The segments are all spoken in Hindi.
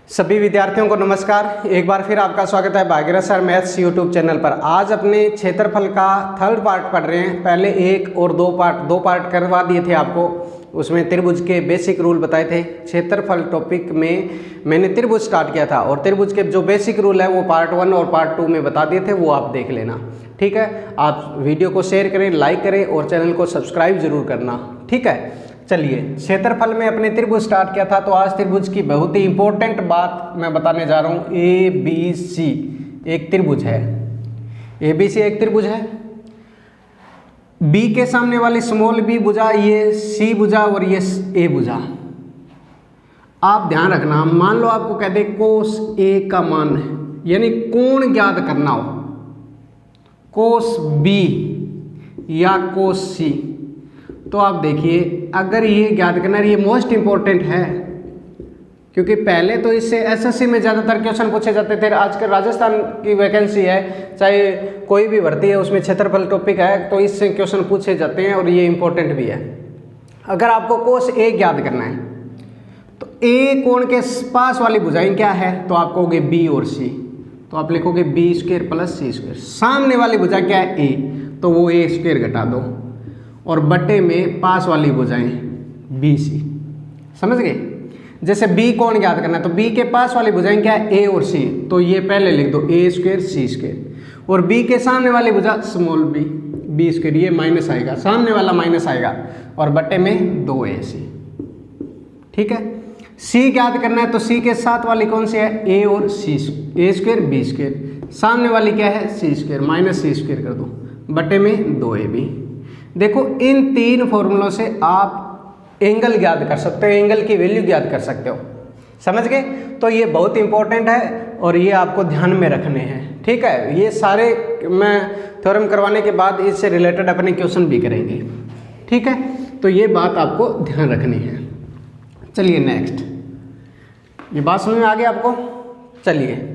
सभी विद्यार्थियों को नमस्कार। एक बार फिर आपका स्वागत है Bhagirath sir maths YouTube channel पर। आज अपने क्षेत्रफल का थर्ड पार्ट पढ़ रहे हैं। पहले एक और दो पार्ट करवा दिए थे आपको, उसमें त्रिभुज के बेसिक रूल बताए थे। क्षेत्रफल टॉपिक में मैंने त्रिभुज स्टार्ट किया था और त्रिभुज के जो बेसिक रूल है वो पार्ट 1 और पार्ट 2 में बता दिए थे, वो आप देख लेना। ठीक है, आप वीडियो को शेयर करें, लाइक करें और चैनल को सब्सक्राइब जरूर करना। ठीक है, चलिए क्षेत्रफल में अपने त्रिभुज स्टार्ट किया था, तो आज त्रिभुज की बहुत ही इंपॉर्टेंट बात मैं बताने जा रहा हूँ। ABC एक त्रिभुज है। ABC एक त्रिभुज है। B के सामने वाली स्मॉल b भुजा, ये C भुजा और ये A भुजा। आप ध्यान रखना, मान लो आपको कहते कोस A का मान है, यानी कोण ज्ञात करना हो, कोस B या कोस C, तो आप देखिए अगर ये ज्ञात करना है, ये मोस्ट इंपॉर्टेंट है, क्योंकि पहले तो इससे एसएससी में ज़्यादातर क्वेश्चन पूछे जाते थे। आजकल राजस्थान की वैकेंसी है, चाहे कोई भी भर्ती है, उसमें क्षेत्रफल टॉपिक है, तो इससे क्वेश्चन पूछे जाते हैं और ये इंपॉर्टेंट भी है। अगर आपको कोस ए ज्ञात करना है तो ए कोण के पास वाली भुजाएं क्या है, तो आप कहोगे बी और सी, तो आप लिखोगे बी स्क्वायर प्लस सी स्क्वायर। सामने वाली भुजा क्या है ए, तो वो ए स्क्वायर घटा दो और बटे में पास वाली भुजाएं बी सी। समझ गए? जैसे बी कोण ज्ञात करना है तो बी के पास वाली भुजाएं क्या है, ए और सी, तो ये पहले लिख दो ए स्क्वायर सी स्क्वायर, और बी के सामने वाली भुजा स्मॉल बी, बी स्क्वायर, ये माइनस आएगा, सामने वाला माइनस आएगा और बटे में 2ac। ठीक है, सी ज्ञात करना है तो सी के साथ वाली कौन सी है, ए और सी, ए स्क्वायर बी स्क्वायर, सामने वाली क्या है सी स्क्वायर, माइनस सी स्क्वायर कर दो बटे में 2ab। देखो इन तीन फॉर्मूलों से आप एंगल ज्ञात कर सकते हो, एंगल की वैल्यू ज्ञात कर सकते हो। समझ गए? तो ये बहुत इंपॉर्टेंट है और ये आपको ध्यान में रखने हैं। ठीक है, ये सारे मैं थ्योरम करवाने के बाद इससे रिलेटेड अपने क्वेश्चन भी करेंगे। ठीक है, तो ये बात आपको ध्यान रखनी है। चलिए नेक्स्ट, ये बात समझ में आ गई आपको? चलिए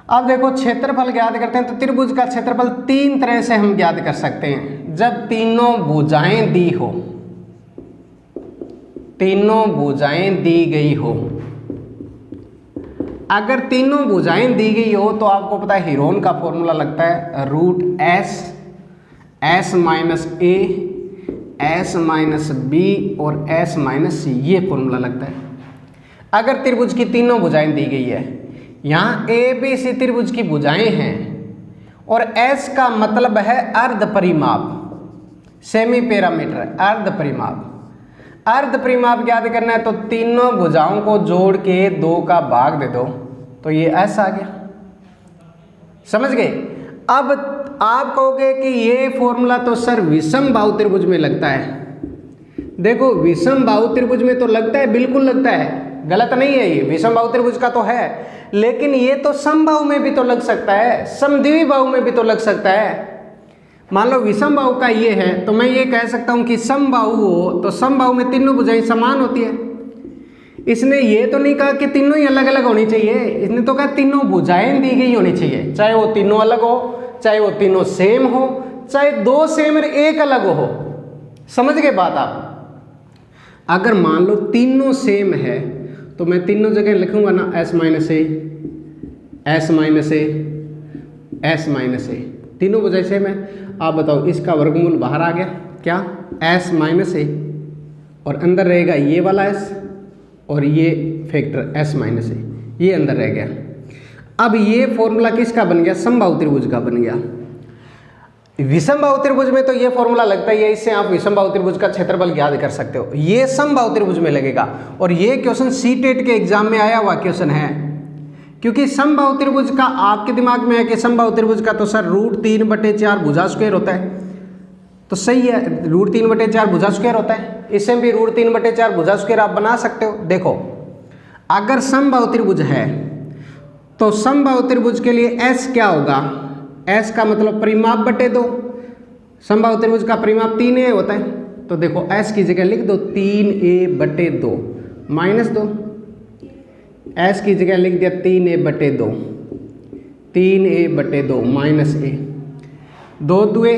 अब देखो क्षेत्रफल ज्ञात करते हैं तो त्रिभुज का क्षेत्रफल तीन तरह से हम ज्ञात कर सकते हैं। जब तीनों भुजाएं दी हो, तीनों भुजाएं दी गई हो, अगर तीनों भुजाएं दी गई हो तो आपको पता है हीरोन का फॉर्मूला लगता है रूट एस माइनस ए, एस माइनस बी और एस माइनस सी, ये फॉर्मूला लगता है अगर त्रिभुज की तीनों भुजाएं दी गई है। यहाँ ए बी सी त्रिभुज की भुजाएं हैं और एस का मतलब है अर्ध परिमाप, सेमी पैरामीटर, अर्ध परिमाप। अर्ध परिमाप ज्ञात करना है तो तीनों भुजाओं को जोड़ के 2 का भाग दे दो, तो ये एस आ गया। समझ गए? अब आप कहोगे कि ये फॉर्मूला तो सर विषम बाहु त्रिभुज में लगता है। देखो विषम बाहु त्रिभुज में तो लगता है, बिल्कुल लगता है, गलत नहीं है, ये विषम बाहु त्रिभुज का तो है, लेकिन ये तो समबाहु में भी तो लग सकता है, समद्विबाहु बाहु में भी तो लग सकता है। मान लो विषम बाहु का ये है तो मैं ये कह सकता हूं कि समबाहु हो तो समबाहु में तीनों भुजाएं समान होती है। इसने ये तो नहीं कहा कि तीनों ही अलग अलग होनी चाहिए, इसने तो कहा तीनों भुजाएं दी गई होनी चाहिए, चाहे वो तीनों अलग हो, चाहे वो तीनों सेम हो, चाहे 2 सेम और 1 अलग हो। समझ गए बात आप? अगर मान लो तीनों सेम है तो मैं तीनों जगह लिखूंगा ना एस माइनस ए, एस माइनस ए, एस माइनस ए, तीनों भुजाएं सेम है। आप बताओ इसका वर्गमूल बाहर आ गया क्या, एस माइनस ए, और अंदर रहेगा ये वाला एस और ये फैक्टर एस माइनस ए, ये अंदर रह गया। अब ये फॉर्मूला किसका बन गया, समबाहु त्रिभुज का बन गया। विषम बाहु त्रिभुज में तो ये फॉर्मूला लगता ही है, इससे आप विषम बाहु त्रिभुज का क्षेत्रफल ज्ञात कर सकते हो। ये समबाहु त्रिभुज में लगेगा और ये क्वेश्चन सीटेट के एग्जाम में आया हुआ क्वेश्चन है, क्योंकि समबाहु त्रिभुज का आपके दिमाग में है कि समबाहु त्रिभुज का तो सर √3/4 भुजा स्क्वायर होता है, तो सही है, √3/4 भुजा स्क्वायर होता है, इससे भी √3/4 भुजा स्क्वायर आप बना सकते हो। देखो अगर समबाहु त्रिभुज है तो समबाहु त्रिभुज के लिए एस क्या होगा, एस का मतलब परिमाप बटे 2, समबाहु त्रिभुज का परिमाप 3a होता है, तो देखो एस की जगह लिख दो 3a/2 माइनस 2, एस की जगह लिख दिया 3a/2, 3a/2 minus a, 2 2a।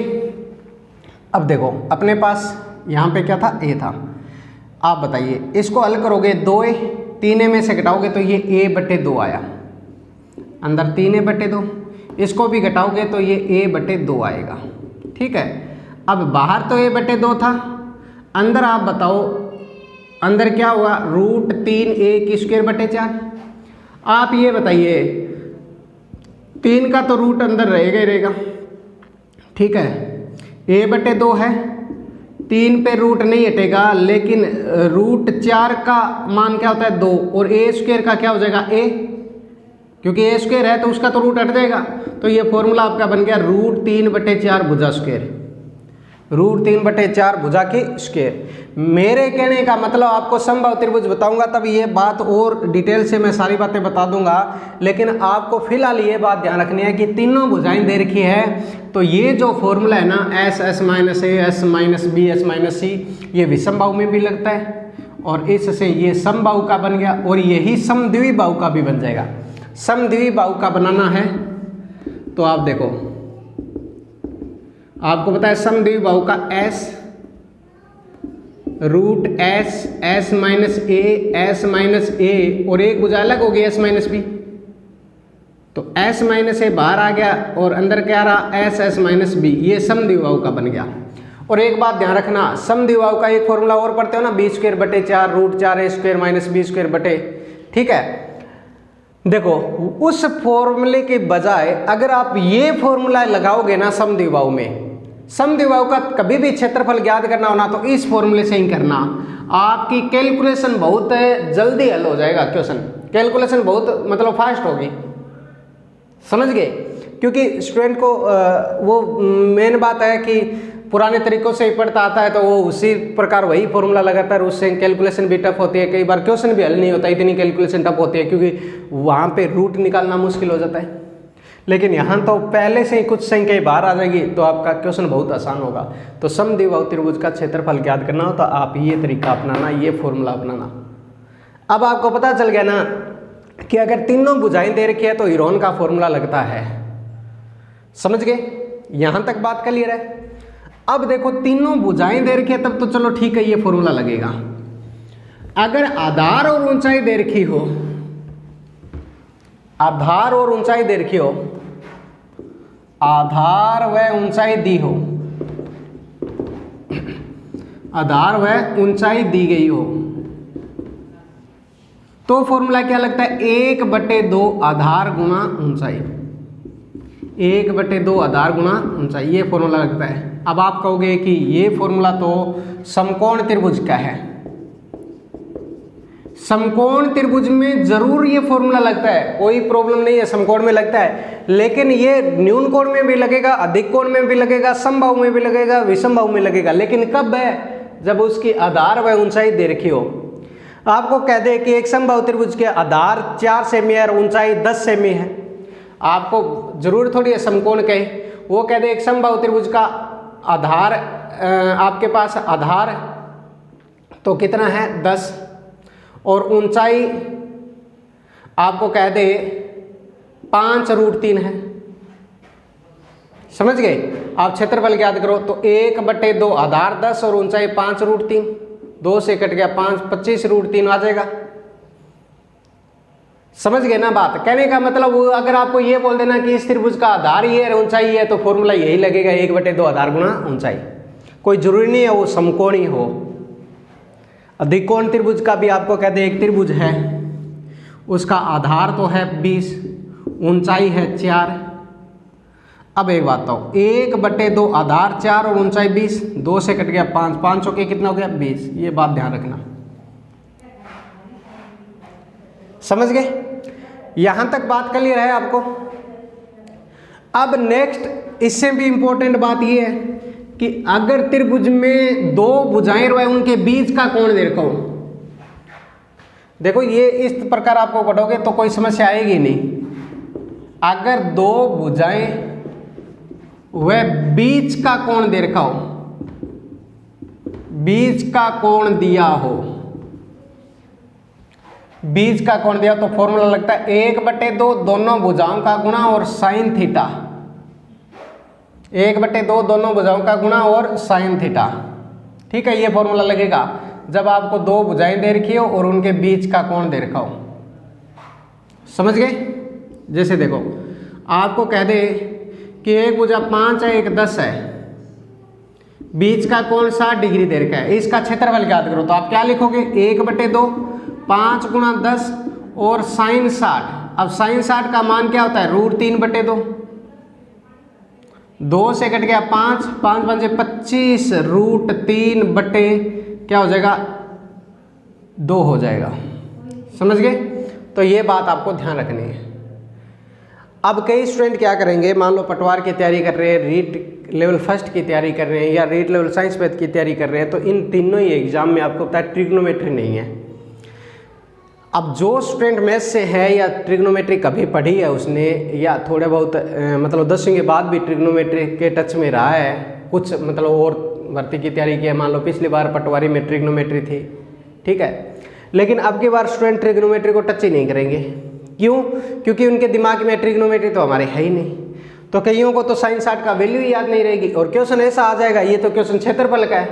अब देखो अपने पास यहाँ पे क्या था, a था। आप बताइए इसको हल करोगे 2a 3a में से घटाओगे तो ये a/2 आया, अंदर 3a/2, इसको भी घटाओगे तो ये a/2 आएगा। ठीक है, अब बाहर तो a/2 था, अंदर आप बताओ अंदर क्या हुआ, √3a²/4। आप ये बताइए 3 का तो रूट अंदर रहेगा ही रहेगा। ठीक है, a/2 है, 3 पे रूट नहीं हटेगा, लेकिन √4 का मान क्या होता है 2, और a² का क्या हो जाएगा a, क्योंकि a² है तो उसका तो रूट हट जाएगा। तो ये फॉर्मूला आपका बन गया √3/4 भुजा स्क्वायर, √3/4 भुजा की स्क्वायर। मेरे कहने का मतलब आपको समबाहु त्रिभुज बताऊंगा तब ये बात और डिटेल से मैं सारी बातें बता दूंगा, लेकिन आपको फिलहाल ये बात ध्यान रखनी है कि तीनों भुजाएं दे रखी है, तो ये जो फॉर्मूला है ना s s - a s - b s - c, ये विषमबाहु में भी लगता है और इससे ये समबाहु का बन गया, और यही समद्विबाहु का भी बन जाएगा। समद्विबाहु का बनाना है तो आप देखो, आपको पता है समद्विबाहु का s √s s - a s - a, और एक भुजा अलग हो गई s - b, तो s - a बाहर आ गया और अंदर क्या रहा s s - b, ये समद्विबाहु का बन गया। और एक बात ध्यान रखना, समद्विबाहु का एक फॉर्मूला और पढ़ते हो ना, b²/4 √4a² - b²/। ठीक है, देखो उस फॉर्मूले के बजाय अगर आप ये फॉर्मूला लगाओगे ना समद्विबाहु में, समद्विबाहु का कभी भी क्षेत्रफल ज्ञात करना होना तो इस फॉर्मूले से ही करना, आपकी कैलकुलेशन बहुत जल्दी हल हो जाएगा। क्वेश्चन कैलकुलेशन बहुत मतलब फास्ट होगी, समझ गए? क्योंकि स्टूडेंट को वो मेन बात है कि पुराने तरीकों से ही पढ़ता आता है तो वो उसी प्रकार वही फॉर्मूला लगाता है, उससे कैलकुलेशन भी टफ होती है, कई बार क्वेश्चन भी हल नहीं होता, इतनी कैलकुलेशन टफ होती है क्योंकि वहाँ पे रूट निकालना मुश्किल हो जाता है। लेकिन यहाँ तो पहले से ही कुछ संख्या बाहर आ जाएगी तो आपका क्वेश्चन बहुत आसान होगा। तो समद्विबाहु त्रिभुज का क्षेत्रफल ज्ञात करना हो तो आप ये तरीका अपनाना, ये फॉर्मूला अपनाना। अब आपको पता चल गया ना कि अगर तीनों भुजाएं दे रखी है तो हीरोन का फॉर्मूला लगता है, समझ गए? यहाँ तक बात क्लियर है। अब देखो तीनों भुजाएं दे रखी है तब तो चलो ठीक है, ये फॉर्मूला लगेगा। अगर आधार और ऊंचाई दे रखी हो, आधार और ऊंचाई दे रखी हो, आधार व ऊंचाई दी हो, आधार व ऊंचाई दी गई हो, तो फॉर्मूला क्या लगता है, 1/2 आधार गुणा ऊंचाई, 1/2 आधार गुणा ऊंचाई, ये फॉर्मूला लगता है। अब आप कहोगे कि ये फॉर्मूला तो समकोण त्रिभुज का है, समकोण त्रिभुज में जरूर ये फॉर्मूला लगता है, कोई प्रॉब्लम नहीं है, समकोण में लगता है, लेकिन ये न्यून कोण में भी लगेगा, अधिक कोण में भी लगेगा, समबाहु में भी लगेगा, विषमबाहु में लगेगा, लेकिन कब है, जब उसकी आधार व ऊंचाई दे रखी हो। आपको कह दे कि एक समबाहु त्रिभुज के आधार 4 सेमी है और ऊंचाई 10 सेमी है, आपको जरूर थोड़ी है समकोण कहे, वो कह दे एक समबाहु त्रिभुज का आधार आपके पास आधार तो कितना है 10 और ऊंचाई आपको कह दे 5√3 है, समझ गए? आप क्षेत्रफल ज्ञात करो तो 1/2 आधार 10 और ऊंचाई 5√3, 2 से कट गया 5, 25√3 आ जाएगा। समझ गए ना बात? कहने का मतलब वो अगर आपको ये बोल देना कि इस त्रिभुज का आधार ये है ऊंचाई है तो फॉर्मूला यही लगेगा, 1/2 आधार गुणा ऊंचाई। कोई जरूरी नहीं है वो समकोणी हो। अधिक कोण त्रिभुज का भी आपको कहते हैं एक त्रिभुज है, उसका आधार तो है 20, ऊंचाई है 4। अब एक बात तो 1/2 आधार 4 और ऊंचाई 20, 2 से कट गया 5, 5 के कितना हो गया 20। ये बात ध्यान रखना, समझ गए? यहां तक बात क्लियर है आपको? अब नेक्स्ट इससे भी इंपॉर्टेंट बात यह है कि अगर त्रिभुज में 2 भुजाएं रहे उनके बीच का कोण देखो, देखो ये इस प्रकार आपको पढ़ोगे तो कोई समस्या आएगी नहीं। अगर 2 भुजाएं व बीच का कोण दे रखा हो, बीच का कोण दिया हो, बीच का कोण दिया तो फॉर्मूला लगता है 1/2 दोनों भुजाओं का गुणा और साइन थीटा, 1/2 दोनों भुजाओं का गुणा और साइन थीटा। ठीक है, ये फॉर्मूला लगेगा। जब आपको दो भुजाएं दे रखी हो और उनके बीच का कोण दे रखा हो। समझ गए? जैसे देखो आपको कह दे कि एक भुजा 5 है एक 10 है, बीच का कोण 60 डिग्री दे रखा है, इसका क्षेत्रफल ज्ञात करो। तो आप क्या लिखोगे? 1/2 5 गुणा 10 और साइन 60। अब साइन 60 का मान क्या होता है? √3/2। 2 से कट गया 5, 5 5 25, √3 क्या हो जाएगा? 2 हो जाएगा। समझ गए? तो ये बात आपको ध्यान रखनी है। अब कई स्टूडेंट क्या करेंगे, मान लो पटवार की तैयारी कर रहे हैं, रीट लेवल फर्स्ट की तैयारी कर रहे हैं या रीट लेवल साइंस मैथ की तैयारी कर रहे हैं, तो इन तीनों ही एग्जाम में आपको पता है ट्रिग्नोमेट्री नहीं है। अब जो स्टूडेंट मैथ से है या ट्रिग्नोमेट्री कभी पढ़ी है उसने, या थोड़े बहुत मतलब 10वीं के बाद भी ट्रिग्नोमेट्री के टच में रहा है, कुछ मतलब और भर्ती की तैयारी की है, मान लो पिछली बार पटवारी में ट्रिग्नोमेट्री थी, ठीक है, लेकिन अब की बार स्टूडेंट ट्रिग्नोमेट्री को टच ही नहीं करेंगे। क्यों? क्योंकि उनके दिमाग में ट्रिग्नोमेट्री तो हमारे है ही नहीं। तो कईयों को तो साइन 60 का वैल्यू ही याद नहीं रहेगी और क्वेश्चन ऐसा आ जाएगा, ये तो क्वेश्चन क्षेत्रफल का है,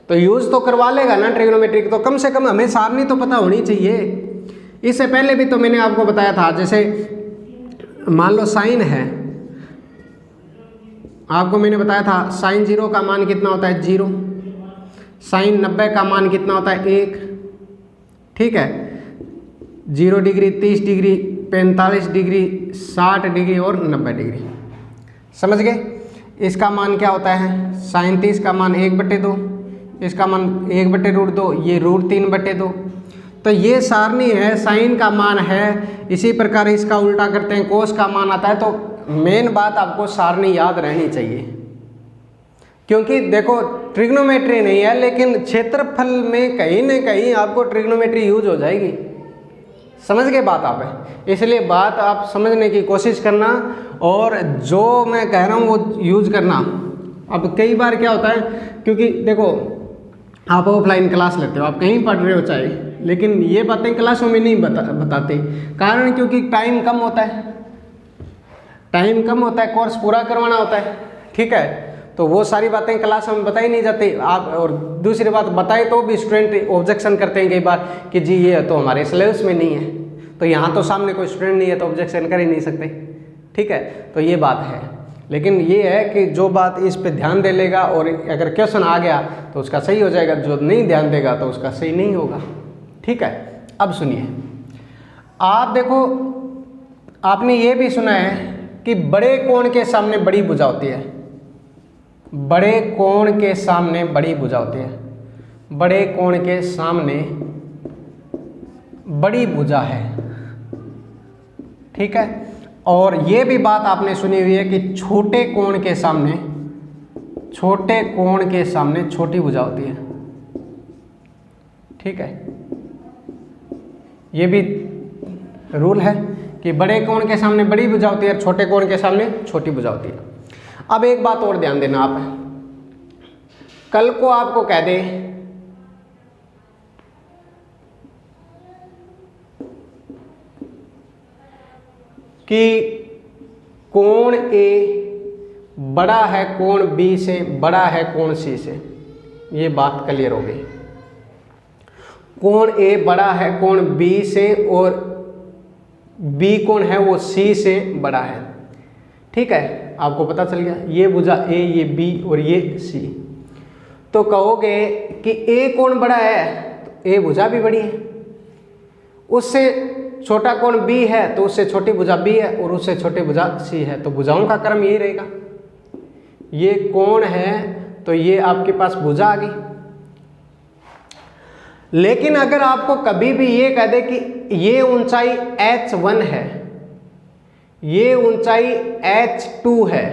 तो यूज तो करवा लेगा ना ट्रिग्नोमेट्री, तो कम से कम हमें सारणी तो पता होनी चाहिए। इससे पहले भी तो मैंने आपको बताया था, जैसे मान लो साइन है, आपको मैंने बताया था साइन 0 का मान कितना होता है? 0। साइन 90 का मान कितना होता है? 1। ठीक है, 0 डिग्री, 30 डिग्री, 45 डिग्री, 60 डिग्री और 90 डिग्री। समझ गए? इसका मान क्या होता है? साइन 30 का मान 1/2, इसका मान 1/√2, ये √3/2। तो ये सारणी है, साइन का मान है, इसी प्रकार इसका उल्टा करते हैं, कोस का मान आता है। तो मेन बात आपको सारणी याद रहनी चाहिए, क्योंकि देखो ट्रिग्नोमेट्री नहीं है लेकिन क्षेत्रफल में कहीं न कहीं आपको ट्रिग्नोमेट्री यूज हो जाएगी। समझ गए बात आप? इसलिए बात आप समझने की कोशिश करना और जो मैं कह रहा हूँ वो यूज करना। अब कई बार क्या होता है, क्योंकि देखो आप ऑफलाइन क्लास लेते हो, आप कहीं पढ़ रहे हो चाहे, लेकिन ये बातें क्लासों में नहीं बताते। कारण क्योंकि टाइम कम होता है, टाइम कम होता है, कोर्स पूरा करवाना होता है, ठीक है, तो वो सारी बातें क्लासों में बताई नहीं जाती। आप और दूसरी बात बताए तो भी स्टूडेंट ऑब्जेक्शन करते हैं कई बार कि जी ये तो हमारे सिलेबस में नहीं है, तो यहाँ तो सामने कोई स्टूडेंट नहीं है तो ऑब्जेक्शन कर ही नहीं सकते, ठीक है। तो ये बात है, लेकिन ये है कि जो बात इस पे ध्यान दे लेगा और अगर क्वेश्चन आ गया तो उसका सही हो जाएगा, जो नहीं ध्यान देगा तो उसका सही नहीं होगा, ठीक है। अब सुनिए, आप देखो आपने ये भी सुना है कि बड़े कोण के सामने बड़ी भुजा होती है, बड़े कोण के सामने बड़ी भुजा होती है, बड़े कोण के सामने बड़ी भुजा है, ठीक है। और ये भी बात आपने सुनी हुई है कि छोटे कोण के सामने छोटी भुजा होती है, ठीक है। ये भी रूल है कि बड़े कोण के सामने बड़ी भुजा होती है, छोटे कोण के सामने छोटी भुजा होती है। अब एक बात और ध्यान देना, आप कल को आपको कह दे कि कोण ए बड़ा है कोण बी से, बड़ा है कोण सी से, ये बात क्लियर हो गई। कोण ए बड़ा है कोण बी से और बी कोण है वो सी से बड़ा है, ठीक है, आपको पता चल गया। ये भुजा ए, ये बी और ये सी। तो कहोगे कि ए कोण बड़ा है तो ए भुजा भी बड़ी है, उससे छोटा कोण बी है तो उससे छोटी भुजा बी है और उससे छोटी भुजा सी है, तो भुजाओं का क्रम यही रहेगा। ये कोण है तो ये आपके पास भुजा आ गई। लेकिन अगर आपको कभी भी ये कह दे कि ये ऊंचाई h1 है, ये ऊंचाई h2 है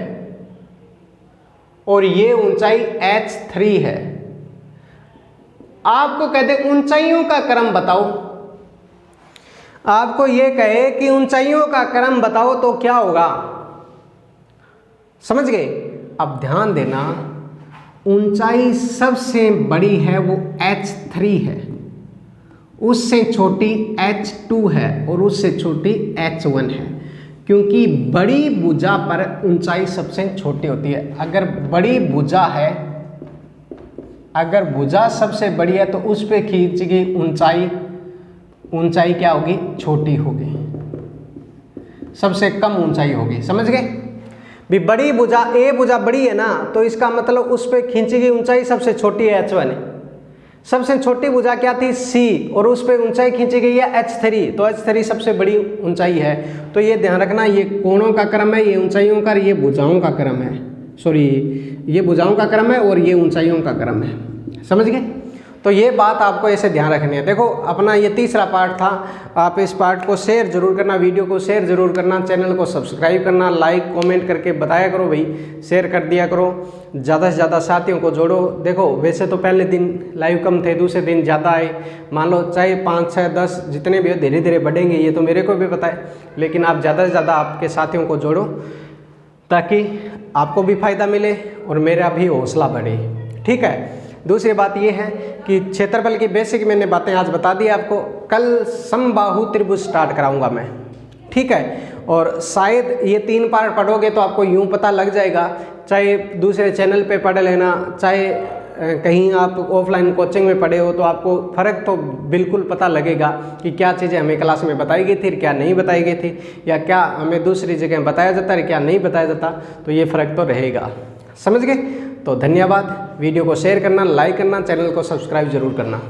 और ये ऊंचाई h3 है, आपको कह दे ऊंचाइयों का क्रम बताओ, आपको ये कहे कि ऊंचाइयों का क्रम बताओ तो क्या होगा? समझ गए? अब ध्यान देना, ऊंचाई सबसे बड़ी है वो h3 है, उससे छोटी h2 है और उससे छोटी h1 है, क्योंकि बड़ी भुजा पर ऊंचाई सबसे छोटी होती है। अगर बड़ी भुजा है अगर भुजा सबसे बड़ी है तो उस पे खींची गई ऊंचाई क्या होगी? छोटी होगी, सबसे कम ऊंचाई होगी। समझ गए? भी बड़ी भुजा, ए भुजा बड़ी है ना, तो इसका मतलब उस पे खींची गई ऊंचाई सबसे छोटी है H1। सबसे छोटी भुजा क्या थी? C, और उस पे ऊंचाई खींची गई है H3, तो H3 सबसे बड़ी ऊंचाई है। तो ये ध्यान रखना, ये कोणों का क्रम है, ये ऊंचाइयों का, ये भुजाओं का क्रम है। सॉरी, ये भुजाओं का क्रम है और ये ऊंचाइयों का क्रम है। समझ गए? तो ये बात आपको ऐसे ध्यान रखनी है। देखो अपना ये तीसरा पार्ट था, आप इस पार्ट को शेयर जरूर करना, वीडियो को शेयर जरूर करना, चैनल को सब्सक्राइब करना, लाइक कमेंट करके बताया करो भाई, शेयर कर दिया करो, ज़्यादा से ज़्यादा साथियों को जोड़ो। देखो वैसे तो पहले दिन लाइव कम थे, दूसरे दिन ज़्यादा आए, मान लो चाहे 5, 6, 10 जितने भी हो, धीरे धीरे बढ़ेंगे, ये तो मेरे को भी पता है, लेकिन आप ज़्यादा से ज़्यादा आपके साथियों को जोड़ो ताकि आपको भी फायदा मिले और मेरा भी हौसला बढ़े। ठीक है? दूसरी बात ये है कि क्षेत्रफल की बेसिक मैंने बातें आज बता दी आपको, कल समबाहु त्रिभुज स्टार्ट कराऊंगा मैं। ठीक है? और शायद ये 3 पार्ट पढ़ोगे तो आपको यूं पता लग जाएगा, चाहे दूसरे चैनल पे पढ़ लेना, चाहे कहीं आप ऑफलाइन कोचिंग में पढ़े हो, तो आपको फ़र्क तो बिल्कुल पता लगेगा कि क्या चीज़ें हमें क्लास में बताई गई थी, क्या नहीं बताई गई थी, या क्या हमें दूसरी जगह बताया जाता है, क्या नहीं बताया जाता, तो ये फ़र्क तो रहेगा। समझ गए? तो धन्यवाद। वीडियो को शेयर करना, लाइक करना, चैनल को सब्सक्राइब जरूर करना।